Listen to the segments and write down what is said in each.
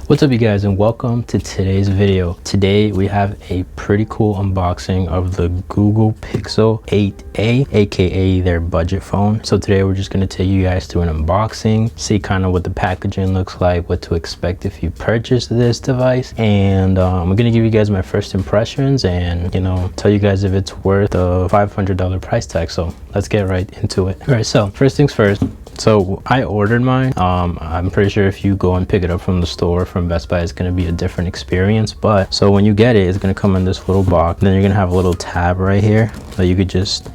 What's up you guys, and welcome to today's video. Today we have a pretty cool unboxing of the Google Pixel 8a, aka their budget phone. So today we're just going to take you guys through an unboxing, see kind of what the packaging looks like, what to expect if you purchase this device, and I'm going to give you guys my first impressions and tell you guys if it's worth the $500 price tag. So let's get right into it. All right, so first things first. So I ordered mine. I'm pretty sure if you go and pick it up from the store from Best Buy, it's going to be a different experience. But so when you get it, it's going to come in this little box. Then you're going to have a little tab right here that you could just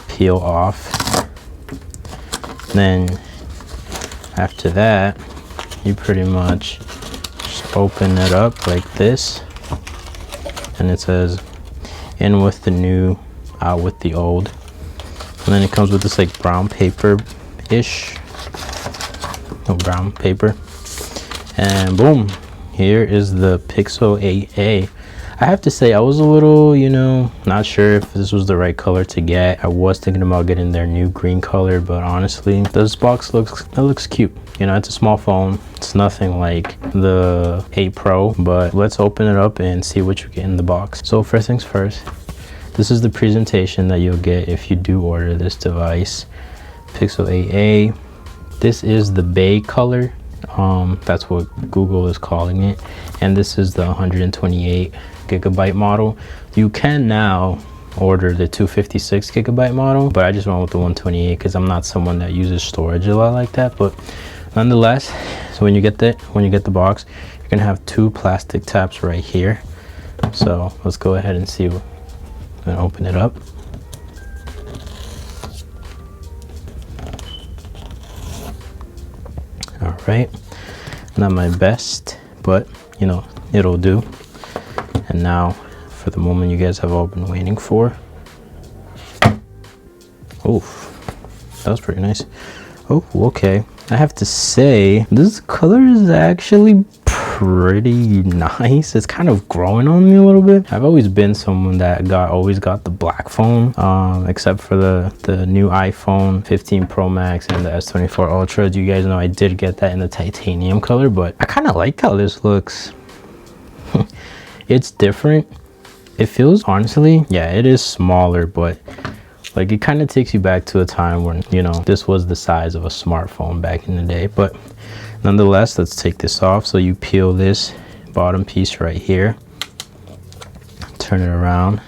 peel off. Then after that, you pretty much just open it up like this, and it says in with the new, out with the old. And then it comes with this like brown paper brown paper, and boom, here is the Pixel 8a. I have to say I was a little not sure if this was the right color to get. I was thinking about getting their new green color, but honestly this box looks cute. It's a small phone, it's nothing like the 8 Pro, but let's open it up and see what you get in the box. So first things first, this is the presentation that you'll get if you do order this device. Pixel 8a. This is the bay color. That's what Google is calling it. And this is the 128 gigabyte model. You can now order the 256 gigabyte model, but I just went with the 128 because I'm not someone that uses storage a lot like that. But nonetheless, so when you get the box, you're gonna have two plastic tabs right here. So let's go ahead and see and open it up. All right, not my best, but it'll do. And now for the moment you guys have all been waiting for. Oof, that was pretty nice. Oh, okay. I have to say this color is actually pretty nice. It's kind of growing on me a little bit. I've always been someone that always got the black phone, except for the new iPhone 15 Pro Max and the S24 Ultra. You guys know I did get that in the titanium color, but I kind of like how this looks. It's different. It feels, honestly, yeah, it is smaller, but like it kind of takes you back to a time when this was the size of a smartphone back in the day. But nonetheless, let's take this off. So you peel this bottom piece right here, turn it around,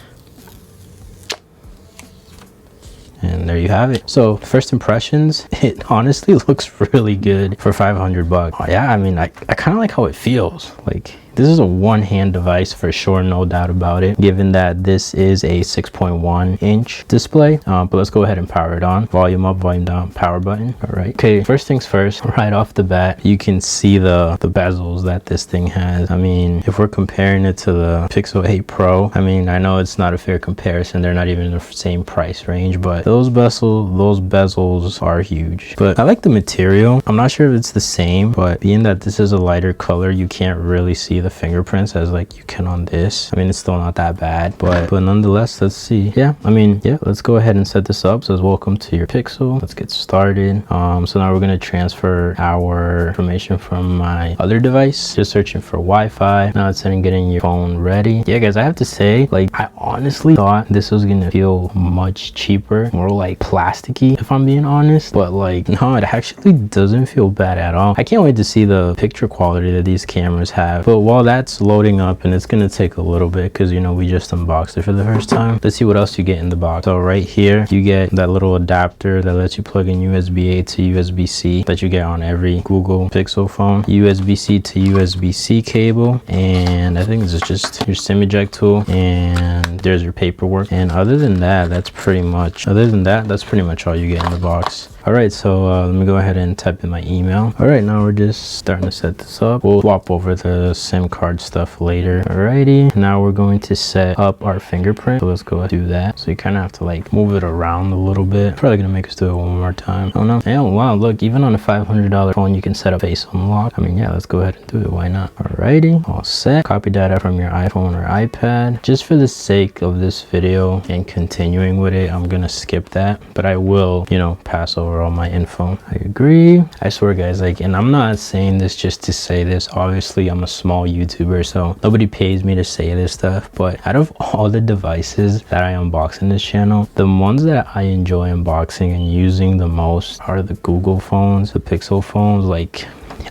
and there you have it. So first impressions, it honestly looks really good for 500 bucks. Oh, yeah, I mean, I kind of like how it feels. Like this is a one-hand device for sure, no doubt about it, given that this is a 6.1 inch display. But let's go ahead and power it on. Volume up, volume down, power button. All right, okay, first things first, right off the bat, you can see the bezels that this thing has. I mean, if we're comparing it to the Pixel 8 Pro, I mean, I know it's not a fair comparison, they're not even in the same price range, but those bezels are huge. But I like the material. I'm not sure if it's the same, but being that this is a lighter color, you can't really see the fingerprints as like you can on this. I mean, it's still not that bad, but nonetheless, let's see. Yeah, I mean, yeah, let's go ahead and set this up. So welcome to your Pixel. Let's get started. So now we're going to transfer our information from my other device. Just searching for Wi-Fi. Now it's saying getting your phone ready. Yeah guys, I have to say, like, I honestly thought this was gonna feel much cheaper, more like plasticky, if I'm being honest, but like no, it actually doesn't feel bad at all. I can't wait to see the picture quality that these cameras have. But while that's loading up, and it's gonna take a little bit because we just unboxed it for the first time, let's see what else you get in the box. So right here you get that little adapter that lets you plug in USB-A to USB-C that you get on every Google Pixel phone, USB-C to USB-C cable, and I think this is just your SIM eject tool, and there's your paperwork. And other than that, that's pretty much all you get in the box. All right, so let me go ahead and type in my email. All right, now we're just starting to set this up. We'll swap over the SIM card stuff later. Alrighty, now we're going to set up our fingerprint. So let's go ahead and do that. So you kind of have to like move it around a little bit. Probably gonna make us do it one more time. Oh no, yeah, wow, look, even on a $500 phone, you can set up face unlock. I mean, yeah, let's go ahead and do it. Why not? Alrighty, all set. Copy data from your iPhone or iPad. Just for the sake of this video and continuing with it, I'm gonna skip that, but I will, pass over over all my info. I agree. I swear guys, like, and I'm not saying this just to say this. Obviously I'm a small YouTuber, so nobody pays me to say this stuff, but out of all the devices that I unbox in this channel, the ones that I enjoy unboxing and using the most are the Google phones, the Pixel phones. Like,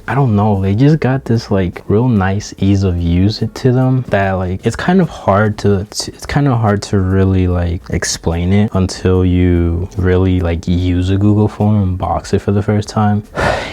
I don't know, they just got this like real nice ease of use to them that like it's kind of hard to really like explain it until you really like use a Google phone and unbox it for the first time.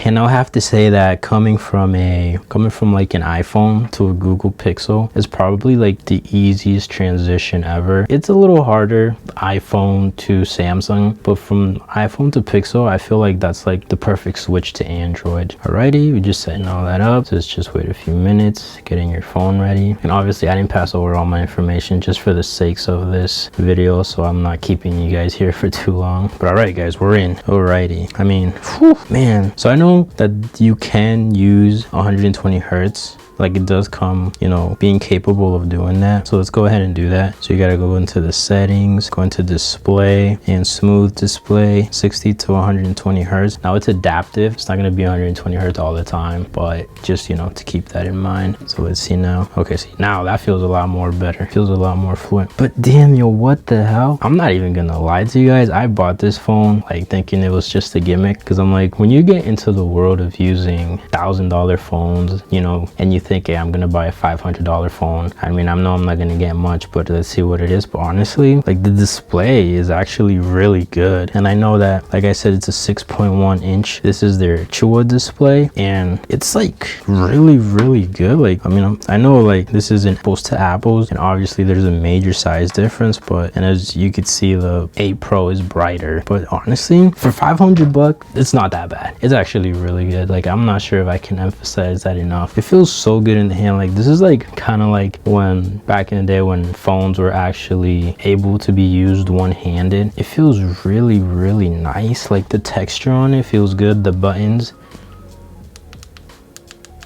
And I'll have to say that coming from like an iPhone to a Google Pixel is probably like the easiest transition ever. It's a little harder, iPhone to Samsung, but from iPhone to Pixel, I feel like that's like the perfect switch to Android. Alrighty, we just setting all that up. So let's just wait a few minutes, getting your phone ready. And obviously I didn't pass over all my information just for the sakes of this video, so I'm not keeping you guys here for too long. But alright guys, we're in. Alrighty. I mean, whew, man. So I know that you can use 120 hertz. Like, it does come, you know, being capable of doing that. So let's go ahead and do that. So you got to go into the settings, go into display and smooth display, 60 to 120 hertz. Now it's adaptive. It's not going to be 120 hertz all the time, but just, you know, to keep that in mind. So let's see now. Okay, see now that feels a lot more better. Feels a lot more fluent. But damn, yo, what the hell? I'm not even going to lie to you guys. I bought this phone like thinking it was just a gimmick, because I'm like, when you get into the world of using $1,000 phones, you know, and you think, hey, I'm gonna buy a $500 phone. I mean, I know I'm not gonna get much, but let's see what it is. But honestly, like, the display is actually really good. And I know that, like I said, it's a 6.1 inch. This is their Chua display, and it's like really good. Like, I mean, I know like this isn't apples to apples, and obviously there's a major size difference, but, and as you could see, the 8 Pro is brighter. But honestly, for $500, it's not that bad. It's actually really good. Like, I'm not sure if I can emphasize that enough. It feels so good in the hand. Like, this is like kind of like when back in the day when phones were actually able to be used one-handed. It feels really nice. Like, the texture on it feels good. The buttons,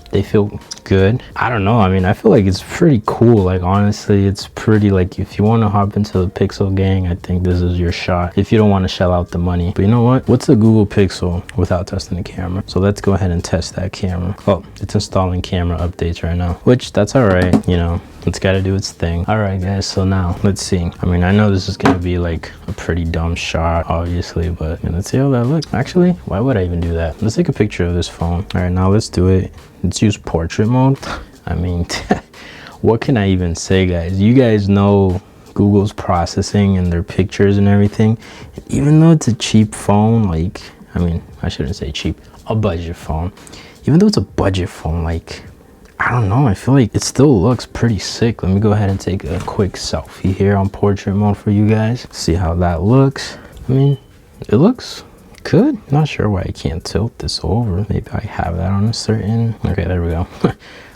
they feel good. I don't know, I mean, I feel like it's pretty cool. Like, honestly, it's pretty, like, if you want to hop into the Pixel gang, I think this is your shot if you don't want to shell out the money. But you know what, what's a Google Pixel without testing the camera? So let's go ahead and test that camera. Oh, it's installing camera updates right now, which that's all right, you know, it's got to do its thing. All right guys, so now let's see. I mean, I know this is gonna be like a pretty dumb shot, obviously, but let's see how that looks. Actually, why would I even do that? Let's take a picture of this phone. All right, now let's do it. Let's use portrait mode. I mean, what can I even say, guys? You guys know Google's processing and their pictures and everything. And even though it's a cheap phone, like, I mean, I shouldn't say cheap, a budget phone. Even though it's a budget phone, like, I don't know, I feel like it still looks pretty sick. Let me go ahead and take a quick selfie here on portrait mode for you guys. See how that looks. I mean, it looks good. Not sure why I can't tilt this over. Maybe I have that on a certain, okay, there we go.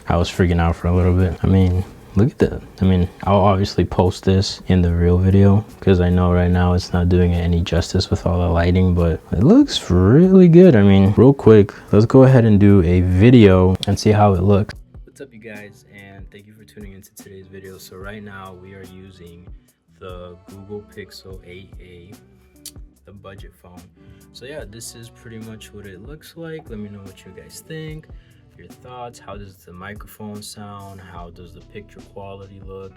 I was freaking out for a little bit. I mean, look at that. I mean, I'll obviously post this in the real video because I know right now it's not doing it any justice with all the lighting, but it looks really good. I mean, real quick, let's go ahead and do a video and see how it looks. What's up, you guys, and thank you for tuning into today's video. So right now we are using the Google Pixel 8a, the budget phone. So yeah, this is pretty much what it looks like. Let me know what you guys think, your thoughts. How does the microphone sound? How does the picture quality look?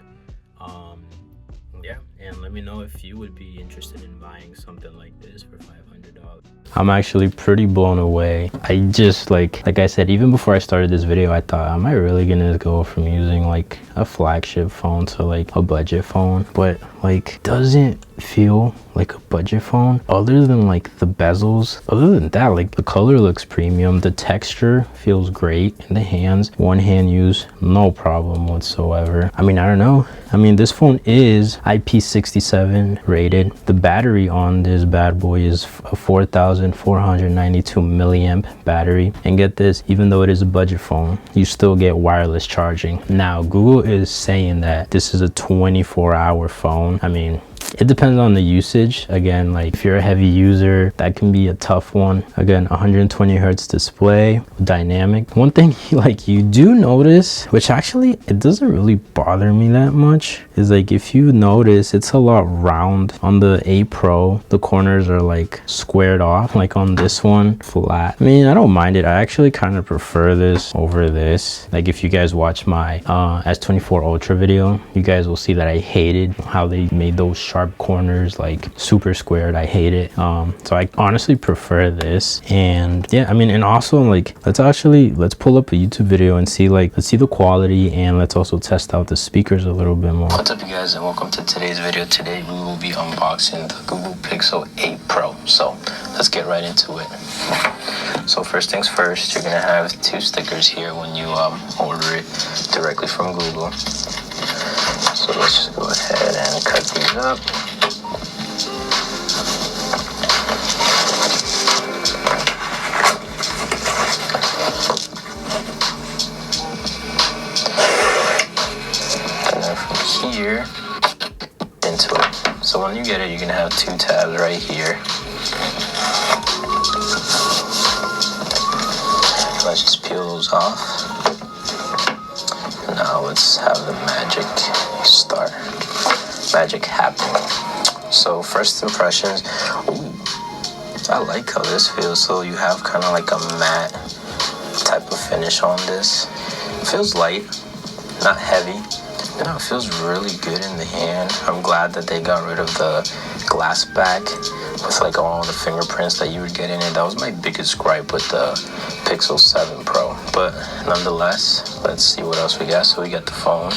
Yeah, and let me know if you would be interested in buying something like this for $500. I'm actually pretty blown away. I just like I said, even before I started this video, I thought, am I really gonna go from using like a flagship phone to like a budget phone? But like, doesn't feel like a budget phone other than like the bezels. Other than that, like, the color looks premium, the texture feels great in the hands, one hand use, no problem whatsoever. I mean, I don't know, I mean, this phone is IP67 rated. The battery on this bad boy is a 4492 milliamp battery, and get this, even though it is a budget phone, you still get wireless charging. Now Google is saying that this is a 24-hour phone. I mean, It depends on the usage. Again, like if you're a heavy user, that can be a tough one. Again, 120 hertz display, dynamic. One thing like you do notice, which actually it doesn't really bother me that much, is like if you notice it's a lot round on the 8 Pro. The corners are like squared off, like on this one flat. I mean, I don't mind it. I actually kind of prefer this over this. Like if you guys watch my S24 Ultra video, you guys will see that I hated how they made those sharp corners like super squared. I hate it. So I honestly prefer this. And yeah, I mean, and also like let's pull up a YouTube video and see like, let's see the quality, and let's also test out the speakers a little bit more. What's up, you guys, and welcome to today's video. Today we will be unboxing the Google Pixel 8 Pro. So let's get right into it. So first things first, you're gonna have 2 stickers here when you order it directly from Google. So let's just go ahead and cut these up. And then from here into it. So when you get it, you're gonna have 2 tabs right here. Let's just peel those off. Now let's have the magic start. Magic happen. So first impressions. Ooh, I like how this feels. So you have kind of like a matte type of finish on this. It feels light, not heavy. You know, it feels really good in the hand. I'm glad that they got rid of the glass back with like all the fingerprints that you would get in it. That was my biggest gripe with the Pixel 7 Pro. But nonetheless, let's see what else we got. So we got the phone.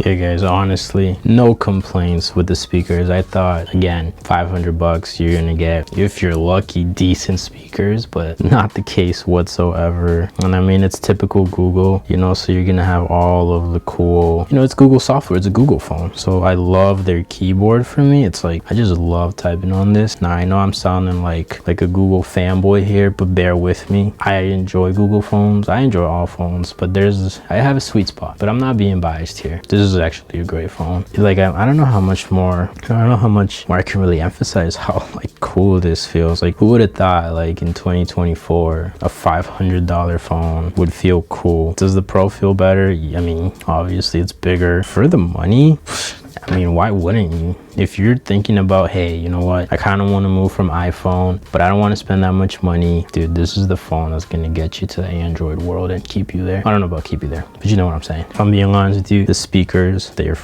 Yeah guys, honestly, no complaints with the speakers. I thought, again, 500 bucks, you're gonna get, if you're lucky, decent speakers, but not the case whatsoever. And I mean, it's typical Google, you know, so you're gonna have all of the cool, you know, it's Google software, it's a Google phone. So I love their keyboard. For me, it's like, I just love typing on this. Now I know I'm sounding like a Google fanboy here, but bear with me. I enjoy Google phones. I enjoy all phones, but I have a sweet spot, but I'm not being biased here. This is actually a great phone. Like I don't know how much more I can really emphasize how like cool this feels. Like who would have thought like in 2024 a $500 phone would feel cool? Does the Pro feel better? I mean, obviously it's bigger. For the money, I mean, why wouldn't you? If you're thinking about, hey, you know what, I kind of want to move from iPhone, but I don't want to spend that much money, dude, this is the phone that's going to get you to the Android world and keep you there. I don't know about keep you there, but you know what I'm saying. If I'm being honest with you, the speakers, they're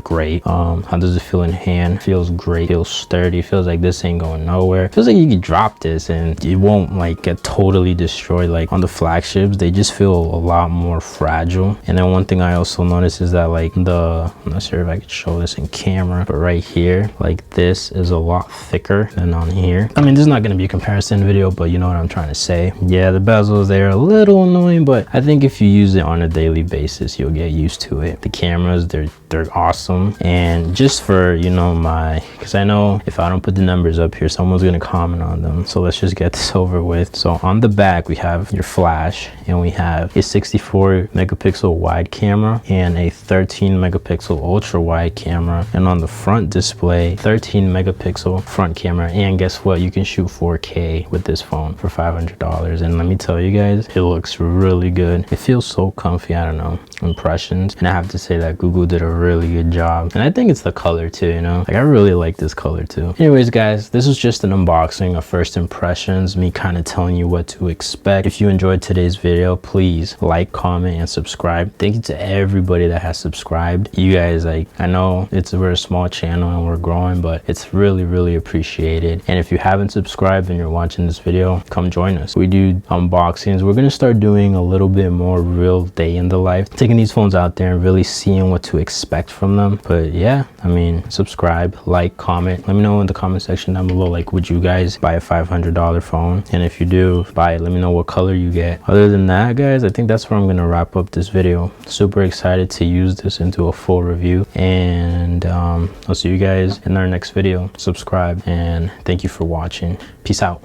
great. How does it feel in hand? Feels great. Feels sturdy. Feels like this ain't going nowhere. Feels like you could drop this and it won't like get totally destroyed. Like on the flagships, they just feel a lot more fragile. And then one thing I also noticed is that like I'm not sure if I could show this in camera, but right here, like this is a lot thicker than on here. I mean, this is not going to be a comparison video, but you know what I'm trying to say. Yeah, the bezels, they're a little annoying, but I think if you use it on a daily basis, you'll get used to it. The cameras, they're awesome. And just for, you know, because I know if I don't put the numbers up here, someone's going to comment on them. So let's just get this over with. So on the back, we have your flash, and we have a 64 megapixel wide camera and a 13 megapixel ultra wide camera. And on the front display, 13 megapixel front camera. And guess what? You can shoot 4K with this phone for $500. And let me tell you guys, it looks really good. It feels so comfy. I don't know, impressions. And I have to say that Google did a really good job. And I think it's the color too, you know, like I really like this color too. Anyways guys, this was just an unboxing of first impressions, me kind of telling you what to expect. If you enjoyed today's video, please like, comment, and subscribe. Thank you to everybody that has subscribed. You guys, like, I know we're a small channel and we're growing, but it's really appreciated. And if you haven't subscribed and you're watching this video, come join us. We do unboxings. We're gonna start doing a little bit more real day in the life, taking these phones out there and really seeing what to expect from them. But yeah, I mean, subscribe, like, comment. Let me know in the comment section down below, like, would you guys buy a $500 phone? And if you do buy it, let me know what color you get. Other than that, guys, I think that's where I'm gonna wrap up this video. Super excited to use this into a full review, and I'll see you guys in our next video. Subscribe, and thank you for watching. Peace out.